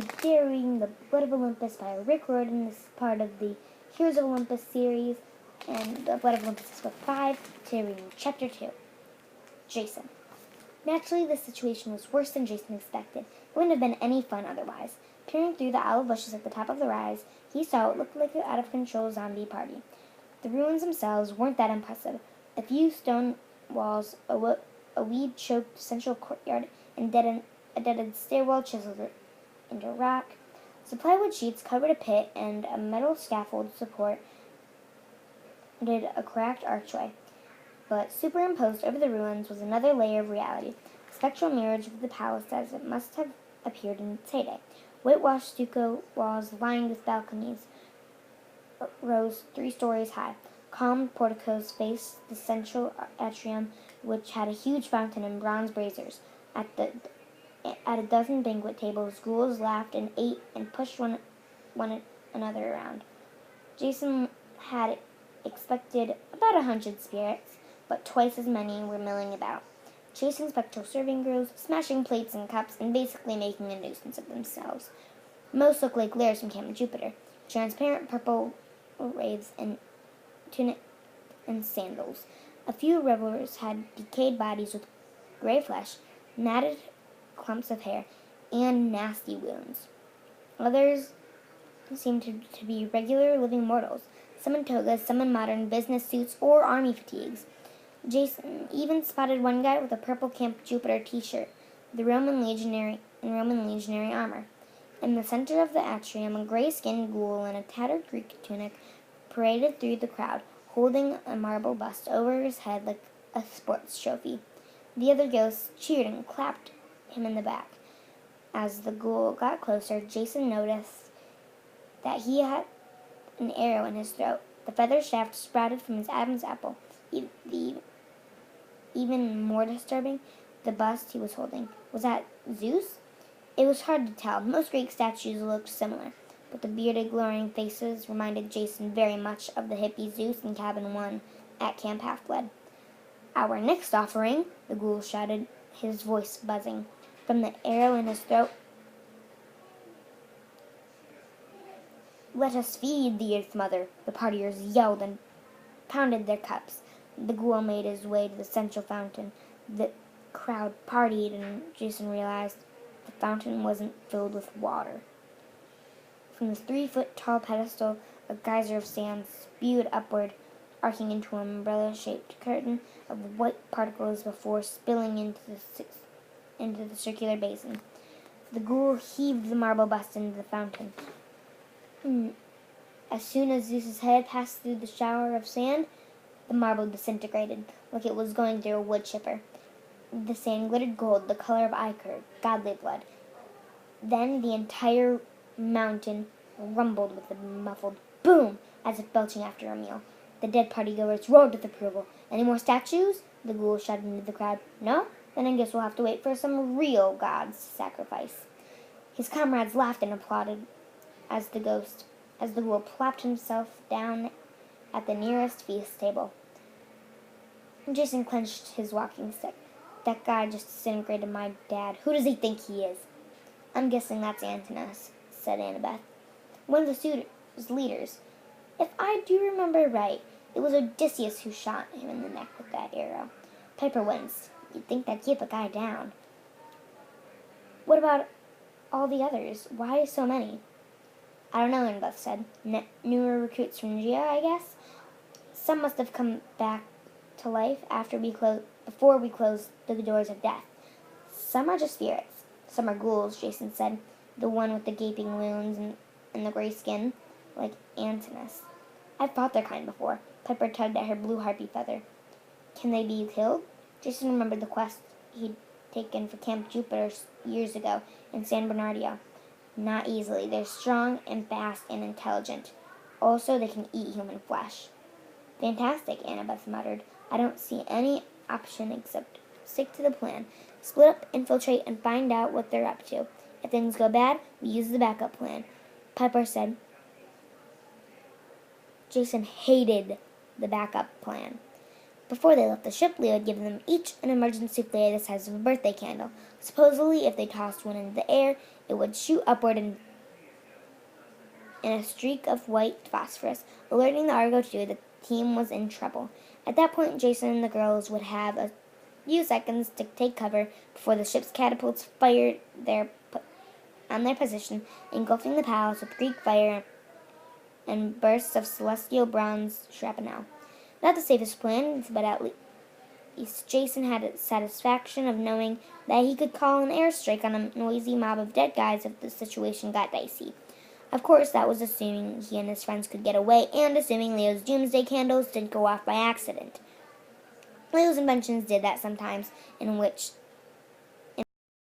to Daring the Blood of Olympus by Rick Roirdan. This is part of the Heroes of Olympus series, and the Blood of Olympus is book 5, today reading chapter 2. Jason. Naturally, this situation was worse than Jason expected. It wouldn't have been any fun otherwise. Peering through the olive bushes at the top of the rise, he saw what looked like an out-of-control zombie party. The ruins themselves weren't that impressive. A few stone walls, a weed-choked central courtyard, and a deaded stairwell chiseled into rock. Supply-wood sheets covered a pit, and a metal scaffold supported a cracked archway. But superimposed over the ruins was another layer of reality, a spectral mirage of the palace as it must have appeared in its heyday. Whitewashed stucco walls lined with balconies rose 3 stories high. Calm porticos faced the central atrium, which had a huge fountain and bronze braziers. At a dozen banquet tables, ghouls laughed and ate and pushed one another around. Jason had expected about 100 spirits, but twice as many were milling about, chasing spectral serving girls, smashing plates and cups, and basically making a nuisance of themselves. Most looked like Lairs from Camp Jupiter, transparent purple wraiths and tunic and sandals. A few revelers had decayed bodies with gray flesh, matted clumps of hair, and nasty wounds. Others seemed to be regular living mortals, some in togas, some in modern business suits or army fatigues. Jason even spotted one guy with a purple Camp Jupiter t-shirt, the Roman legionary armor. In the center of the atrium, a gray-skinned ghoul in a tattered Greek tunic paraded through the crowd, holding a marble bust over his head like a sports trophy. The other ghosts cheered and clapped him in the back. As the ghoul got closer, Jason noticed that he had an arrow in his throat. The feather shaft sprouted from his Adam's apple. Even more disturbing, the bust he was holding. Was that Zeus? It was hard to tell. Most Greek statues looked similar, but the bearded, glowing faces reminded Jason very much of the hippie Zeus in Cabin 1 at Camp Half-Blood. "Our next offering," the ghoul shouted, his voice buzzing. From the arrow in his throat, "Let us feed the Earth Mother," the partiers yelled and pounded their cups. The ghoul made his way to the central fountain. The crowd partied, and Jason realized the fountain wasn't filled with water. From the 3-foot-tall pedestal, a geyser of sand spewed upward, arcing into an umbrella-shaped curtain of white particles before spilling into the circular basin. The ghoul heaved the marble bust into the fountain. As soon as Zeus's head passed through the shower of sand, the marble disintegrated like it was going through a wood chipper. The sand glittered gold, the color of ichor, godly blood. Then the entire mountain rumbled with a muffled boom, as if belching after a meal. The dead partygoers roared with approval. "Any more statues?" the ghoul shouted into the crowd. "No? Then I guess we'll have to wait for some real gods to sacrifice." His comrades laughed and applauded as the ghoul plopped himself down at the nearest feast table. Jason clenched his walking stick. "That guy just disintegrated my dad. Who does he think he is?" "I'm guessing that's Antinous," said Annabeth. "One of the suitors' leaders. If I do remember right, it was Odysseus who shot him in the neck with that arrow." Piper winced. "You'd think that'd keep a guy down." "What about all the others? Why so many?" "I don't know," Annabeth said. "Newer recruits from Gia, I guess. Some must have come back to life before we closed the doors of death. Some are just spirits. Some are ghouls," Jason said. "The one with the gaping wounds and the gray skin, like Antinous. I've fought their kind before." Piper tugged at her blue harpy feather. "Can they be killed?" Jason remembered the quest he'd taken for Camp Jupiter years ago in San Bernardino. "Not easily. They're strong and fast and intelligent. Also, they can eat human flesh." "Fantastic," Annabeth muttered. "I don't see any option except stick to the plan. Split up, infiltrate, and find out what they're up to. If things go bad, we use the backup plan," Piper said. Jason hated the backup plan. Before they left the ship, Leo had given them each an emergency flare the size of a birthday candle. Supposedly, if they tossed one into the air, it would shoot upward in a streak of white phosphorus, alerting the Argo 2 that the team was in trouble. At that point, Jason and the girls would have a few seconds to take cover before the ship's catapults fired on their position, engulfing the palace with Greek fire and bursts of celestial bronze shrapnel. Not the safest plan, but at least Jason had the satisfaction of knowing that he could call an airstrike on a noisy mob of dead guys if the situation got dicey. Of course, that was assuming he and his friends could get away, and assuming Leo's doomsday candles didn't go off by accident. Leo's inventions did that sometimes, in which